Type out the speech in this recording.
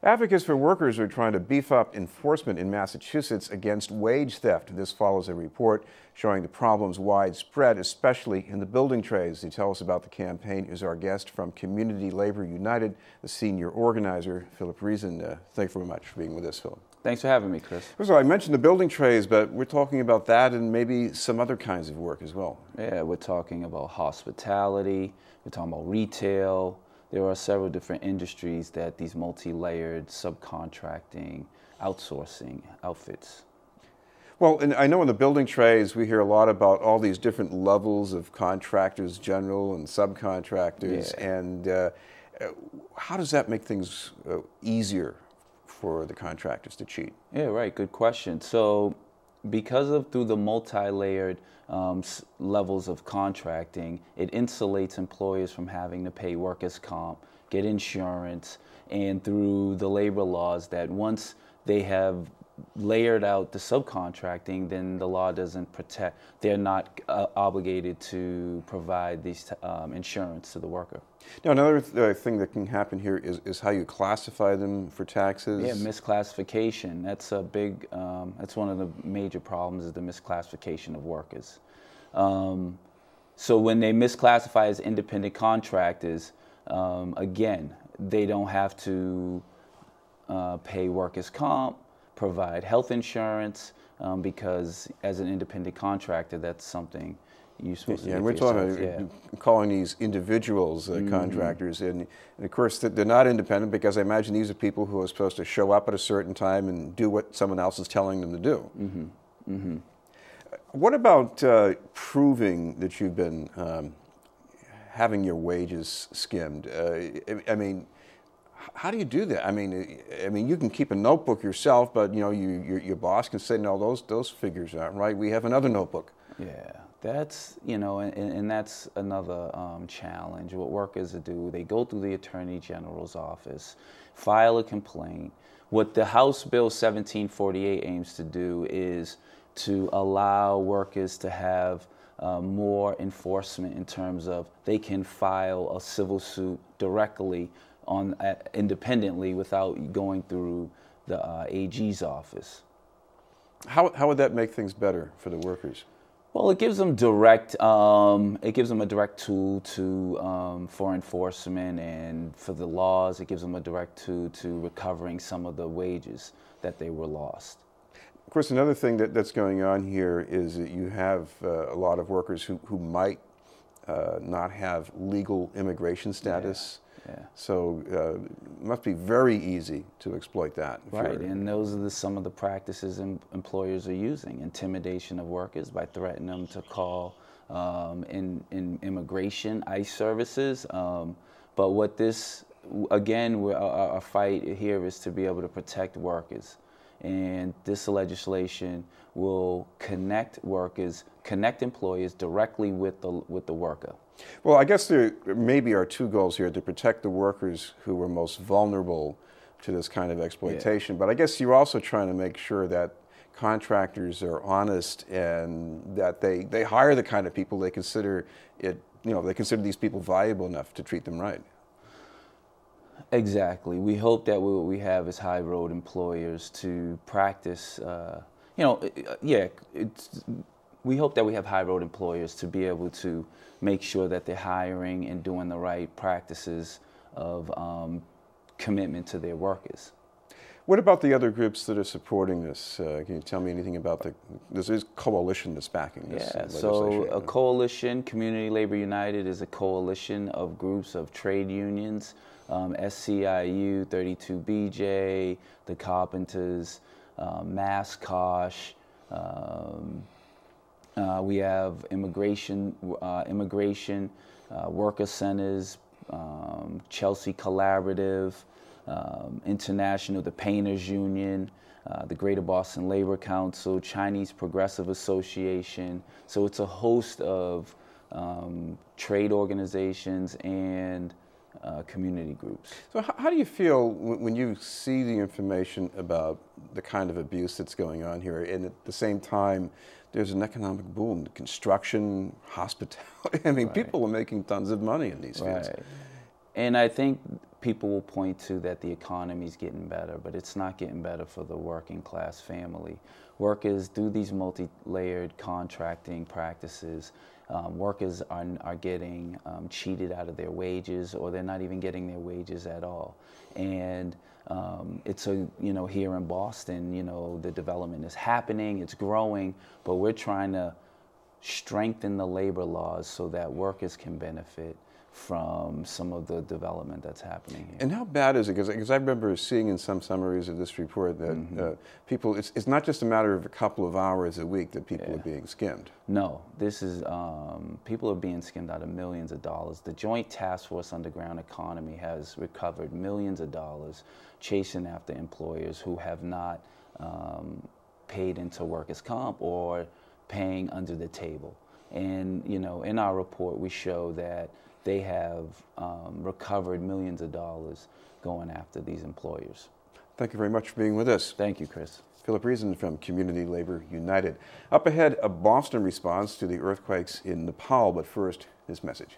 Advocates for workers are trying to beef up enforcement in Massachusetts against wage theft. This follows a report showing the problem's widespread, especially in the building trades. To tell us about the campaign is our guest from Community Labor United, the senior organizer, Philip Reason. Thanks very much for being with us, Philip. Thanks for having me, Chris. First of all, I mentioned the building trades, but we're talking about that and maybe some other kinds of work as well. Yeah, we're talking about hospitality, we're talking about retail. There are several different industries that these multi-layered subcontracting, outsourcing outfits. Well, and I know in the building trades, we hear a lot about all these different levels of contractors, general and subcontractors. Yeah. And how does that make things easier for the contractors to cheat? Yeah, right. Good question. So because through the multi-layered levels of contracting, it insulates employers from having to pay workers' comp, get insurance, and through the labor laws that once they have layered out the subcontracting, then the law doesn't protect, they're not obligated to provide these insurance to the worker. Now, another thing that can happen here is how you classify them for taxes. Yeah, misclassification. That's a big, that's one of the major problems, is the misclassification of workers. So when they misclassify as independent contractors, again, they don't have to pay workers' comp, provide health insurance, because as an independent contractor, that's something you're supposed to do. And we're talking about calling these individuals contractors, and of course they're not independent, because I imagine these are people who are supposed to show up at a certain time and do what someone else is telling them to do. What about proving that you've been having your wages skimmed? I mean, how do you do that? I mean, you can keep a notebook yourself, but you know, your boss can say, no, those figures aren't right. We have another notebook. Yeah, that's, you know, and that's another challenge. What workers do, they go through the Attorney General's office, file a complaint. What the House Bill 1748 aims to do is to allow workers to have more enforcement in terms of they can file a civil suit directly independently without going through the AG's office. How would that make things better for the workers? Well, it gives them a direct tool to for enforcement, and for the laws, it gives them a direct tool to recovering some of the wages that they were lost. Of course, another thing that's going on here is that you have a lot of workers who might not have legal immigration status. Yeah. So it must be very easy to exploit that. Right, and those are some of the practices employers are using. Intimidation of workers by threatening them to call in immigration, ICE services. But what this, again, our fight here is to be able to protect workers. And this legislation will connect employers directly with the worker. Well, I guess there maybe are two goals here: to protect the workers who are most vulnerable to this kind of exploitation. Yeah. But I guess you're also trying to make sure that contractors are honest and that they hire the kind of people they consider they consider these people valuable enough to treat them right. Exactly. We hope that what we have is high road employers to practice. We hope that we have high road employers to be able to make sure that they're hiring and doing the right practices of commitment to their workers. What about the other groups that are supporting this? Can you tell me anything about there's a coalition that's backing this legislation? So a coalition, Community Labor United, is a coalition of groups of trade unions, SCIU, 32BJ, the Carpenters, MassCosh. We have immigration, worker centers, Chelsea Collaborative, International, the Painters Union, the Greater Boston Labor Council, Chinese Progressive Association. So it's a host of trade organizations and community groups. So how do you feel when you see the information about the kind of abuse that's going on here, and at the same time there's an economic boom, construction, hospitality? I mean, people are making tons of money in these fields. And I think people will point to that the economy's getting better, but it's not getting better for the working class family. Workers do these multi-layered contracting practices. Workers are getting cheated out of their wages, or they're not even getting their wages at all. And it's here in Boston, the development is happening, it's growing, but we're trying to strengthen the labor laws so that workers can benefit from some of the development that's happening here. And how bad is it? Because I remember seeing in some summaries of this report that people, it's not just a matter of a couple of hours a week that people are being skimmed. No, this is, people are being skimmed out of millions of dollars. The Joint Task Force Underground Economy has recovered millions of dollars chasing after employers who have not paid into workers' comp or paying under the table. And, in our report, we show that they have recovered millions of dollars going after these employers. Thank you very much for being with us. Thank you, Chris. Philip Reason from Community Labor United. Up ahead, a Boston response to the earthquakes in Nepal, but first, this message.